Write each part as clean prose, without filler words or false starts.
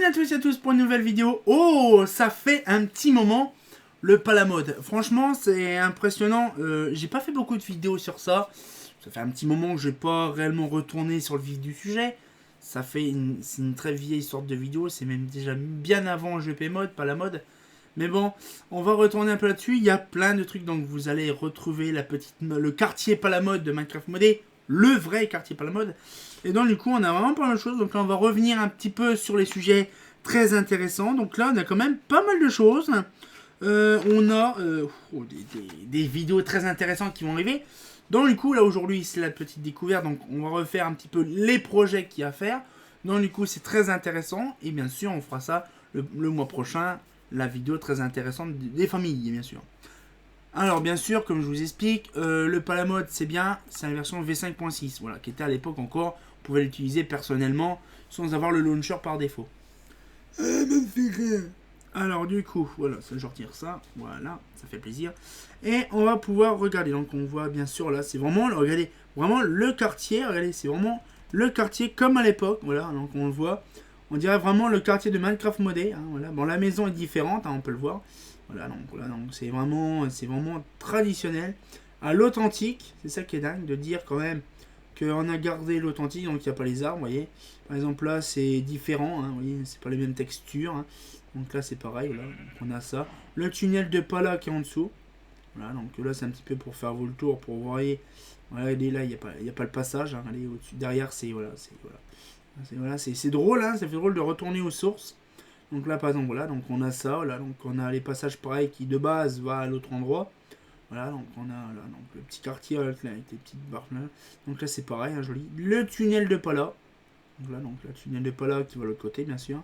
Bienvenue à tous et à tous pour une nouvelle vidéo. Oh, ça fait un petit moment, le Palamode. Franchement, c'est impressionnant. J'ai pas fait beaucoup de vidéos sur ça. Ça fait un petit moment que je n'ai pas réellement retourné sur le vif du sujet. Ça fait c'est une très vieille sorte de vidéo. C'est même déjà bien avant GP Mode, Palamode. Mais bon, on va retourner un peu là-dessus. Il y a plein de trucs, donc vous allez retrouver le quartier Palamode de Minecraft Modé. Le vrai quartier Palamode. Et donc du coup on a vraiment pas mal de choses. Donc là on va revenir un petit peu sur les sujets très intéressants. Donc là on a quand même pas mal de choses. On a des vidéos très intéressantes qui vont arriver. Donc du coup là aujourd'hui c'est la petite découverte. Donc on va refaire un petit peu les projets qu'il y a à faire. Donc du coup c'est très intéressant. Et bien sûr on fera ça le mois prochain. La vidéo très intéressante des familles bien sûr. Alors bien sûr, comme je vous explique, le Palamode c'est bien, c'est la version V5.6, voilà, qui était à l'époque encore, on pouvait l'utiliser personnellement sans avoir le launcher par défaut. Alors du coup, voilà, ça, je retire ça, voilà, ça fait plaisir. Et on va pouvoir regarder, donc on voit bien sûr là, c'est vraiment, regardez, vraiment le quartier, regardez, c'est vraiment le quartier comme à l'époque, voilà, donc on le voit. On dirait vraiment le quartier de Minecraft modé, hein, voilà. Bon, la maison est différente, hein, on peut le voir. Voilà, donc c'est vraiment traditionnel. À l'authentique, c'est ça qui est dingue, de dire quand même qu'on a gardé l'authentique, donc il n'y a pas les arbres, vous voyez. Par exemple là, c'est différent, hein, vous voyez, c'est pas les mêmes textures. Hein. Donc là, c'est pareil, voilà, donc on a ça. Le tunnel de Pala qui est en dessous. Voilà, donc là, c'est un petit peu pour faire vous le tour, pour voir, voilà, il est là, il n'y a pas le passage, hein, allez, au-dessus, derrière, c'est, voilà, c'est drôle, hein, ça fait drôle de retourner aux sources. Donc là par exemple voilà, donc on a ça, là, donc on a les passages pareils qui de base va à l'autre endroit. Voilà, donc on a là, donc le petit quartier avec les petites barres là. Donc là c'est pareil, hein, joli. Le tunnel de Pala. Donc là donc le tunnel de Pala qui va de l'autre côté bien sûr.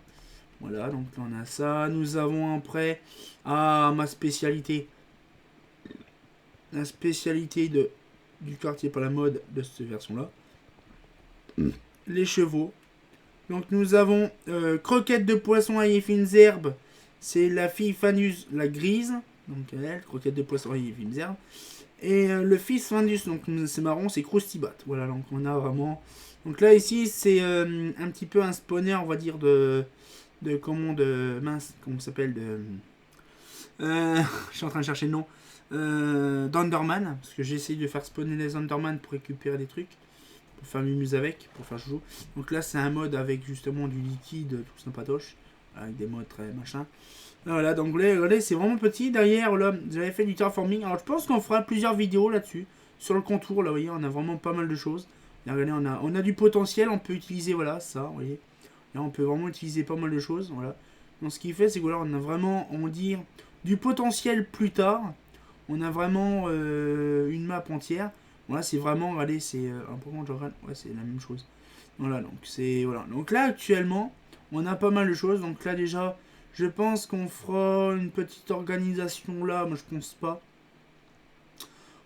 Voilà, donc là on a ça. Nous avons après ma spécialité. La spécialité du quartier Palamode de cette version là. Les chevaux. Donc nous avons croquette de poisson à fines herbes. C'est la fille Fanus, la grise. Donc elle, croquette de poisson à fines herbes. Et le fils Fanus, donc c'est marron, c'est Croustibat. Voilà, donc on a vraiment... Donc là ici c'est un petit peu un spawner, on va dire, comment ça s'appelle je suis en train de chercher le nom. D'Enderman, parce que j'ai essayé de faire spawner les Enderman pour récupérer des trucs. Pour faire mumuse avec, pour faire joujou. Donc là c'est un mode avec justement du liquide, tout sympatoche, avec des modes très machin. Voilà, donc regardez, c'est vraiment petit. Derrière là, j'avais fait du terraforming. Alors je pense qu'on fera plusieurs vidéos là-dessus. Sur le contour, là vous voyez, on a vraiment pas mal de choses. Là, regardez, on a du potentiel, on peut utiliser, voilà, ça, vous voyez. Là on peut vraiment utiliser pas mal de choses, voilà. Donc ce qui fait, c'est que voilà, on a vraiment, on va dire, du potentiel plus tard. On a vraiment une map entière. Voilà, c'est vraiment, regardez, c'est un peu je regarde, ouais, c'est la même chose. Voilà, donc c'est voilà. Donc là actuellement, on a pas mal de choses. Donc là déjà, je pense qu'on fera une petite organisation là. Moi, je pense pas.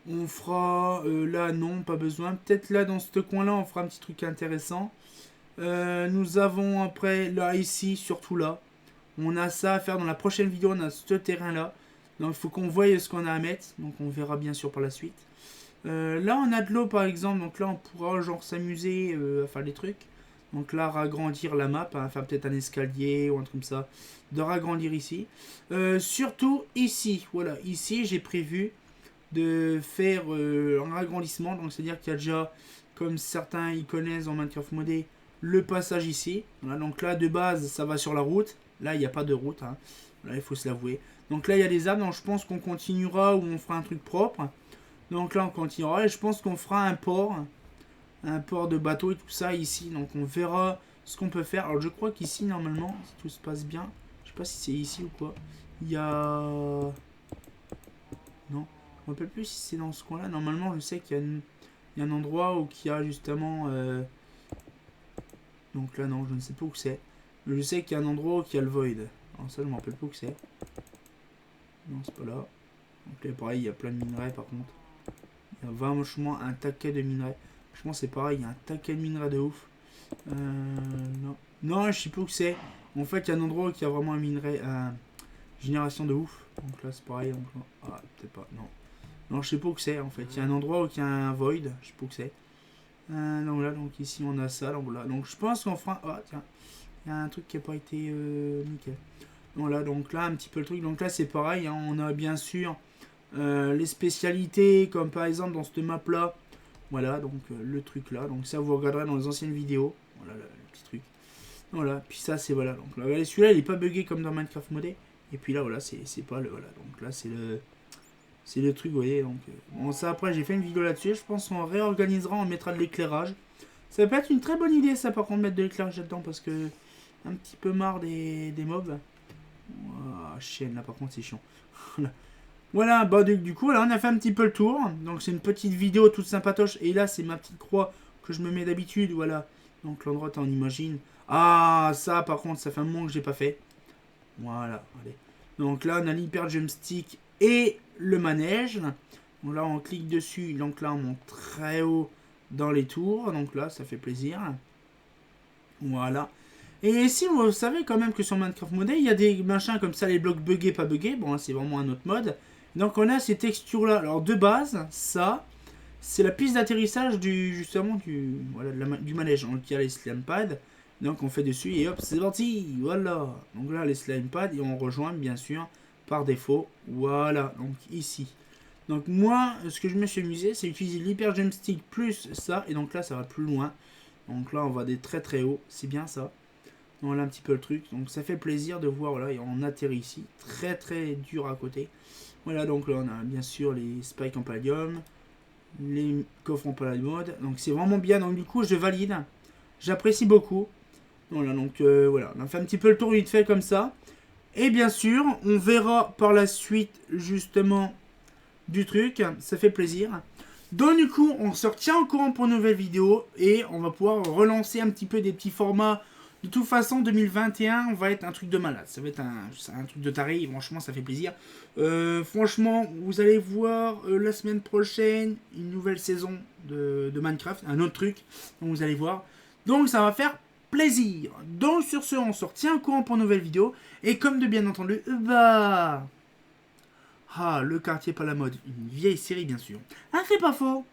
On fera là, non, pas besoin. Peut-être là dans ce coin-là, on fera un petit truc intéressant. Nous avons après là ici, surtout là, on a ça à faire dans la prochaine vidéo. On a ce terrain-là. Donc il faut qu'on voie ce qu'on a à mettre. Donc on verra bien sûr par la suite. Là on a de l'eau par exemple, donc là on pourra genre s'amuser à faire des trucs. Donc là ragrandir la map, hein, faire peut-être un escalier ou un truc comme ça, de ragrandir ici. Surtout ici, voilà, ici j'ai prévu de faire un agrandissement, donc c'est-à-dire qu'il y a déjà, comme certains y connaissent en Minecraft modé, le passage ici. Voilà, donc là de base ça va sur la route, là il n'y a pas de route, hein. Là il faut se l'avouer. Donc là il y a des arbres, donc je pense qu'on continuera ou on fera un truc propre. Donc là on continuera et je pense qu'on fera un port de bateau et tout ça ici. Donc on verra ce qu'on peut faire. Alors je crois qu'ici normalement, si tout se passe bien, je sais pas si c'est ici ou quoi, il y a... Non, je me rappelle plus si c'est dans ce coin là. Normalement je sais qu'il y a un endroit où il y a justement... Donc là non, je ne sais pas où c'est. Mais je sais qu'il y a un endroit où il y a le void. Alors ça je me rappelle pas où c'est. Non c'est pas là. Donc là pareil il y a plein de minerais par contre. Il y a vachement un taquet de minerais. Je pense c'est pareil, il y a un taquet de minerais de ouf. Non. Non, je sais pas où c'est. En fait, il y a un endroit où il y a vraiment un minerai, génération de ouf. Donc là, c'est pareil. Donc, ah, peut-être pas. Non. Non, je sais pas où c'est en fait. Il y a un endroit où il y a un void. Je sais pas où c'est. Donc là, donc ici, on a ça. Donc là, donc je pense qu'on fera. Ah, tiens. Il y a un truc qui n'a pas été nickel. Voilà, donc là, un petit peu le truc. Donc là, c'est pareil. Hein, on a bien sûr les spécialités, comme par exemple dans cette map-là. Voilà, donc le truc là. Donc ça, vous regarderez dans les anciennes vidéos. Voilà, le petit truc. Voilà, puis ça, c'est voilà. Donc là, regardez, celui-là, il n'est pas buggé comme dans Minecraft Modé. Et puis là, voilà, c'est pas le... Voilà, donc là, c'est le truc, vous voyez. Donc, bon, ça, après, j'ai fait une vidéo là-dessus. Je pense qu'on réorganisera, on mettra de l'éclairage. Ça peut être une très bonne idée, ça, par contre, mettre de l'éclairage là-dedans, parce que... Un petit peu marre des mobs. Oh, chienne, là, par contre, c'est chiant. Voilà, bah, du coup, là, on a fait un petit peu le tour. Donc, c'est une petite vidéo toute sympatoche. Et là, c'est ma petite croix que je me mets d'habitude, voilà. Donc, l'endroit, on imagine. Ah, ça, par contre, ça fait un moment que j'ai pas fait. Voilà, allez. Donc là, on a l'hyper jump stick et le manège. Donc là, on clique dessus. Donc là, on monte très haut dans les tours. Donc là, ça fait plaisir. Voilà. Et si vous savez quand même que sur Minecraft Modé, il y a des machins comme ça, les blocs buggés, pas buggés. Bon, là, c'est vraiment un autre mode. Donc on a ces textures-là. Alors de base, ça, c'est la piste d'atterrissage justement du manège. Donc il y a les slime pads. Donc on fait dessus et hop, c'est parti. Voilà. Donc là, les slime pads et on rejoint bien sûr par défaut. Voilà. Donc ici. Donc moi, ce que je me suis amusé, c'est utiliser l'hyper jump stick plus ça. Et donc là, ça va plus loin. Donc là, on va des très très haut. C'est bien ça. Voilà un petit peu le truc. Donc ça fait plaisir de voir. Voilà, et on atterrit ici. Très très dur à côté. Voilà, donc là, on a bien sûr les spikes en palladium. Les coffres en palladium. Donc c'est vraiment bien. Donc du coup, je valide. J'apprécie beaucoup. Voilà, donc voilà, on a fait un petit peu le tour vite fait comme ça. Et bien sûr, on verra par la suite justement du truc. Ça fait plaisir. Donc du coup, on se retient au courant pour une nouvelle vidéo. Et on va pouvoir relancer un petit peu des petits formats. De toute façon, 2021, on va être un truc de malade. Ça va être un truc de taré. Franchement, ça fait plaisir. Franchement, vous allez voir la semaine prochaine une nouvelle saison de Minecraft. Un autre truc. Donc vous allez voir. Donc ça va faire plaisir. Donc sur ce, on se retient au courant pour une nouvelle vidéo. Et comme de bien entendu, bah... Ah, le quartier pas la mode. Une vieille série bien sûr. Ah, c'est pas faux.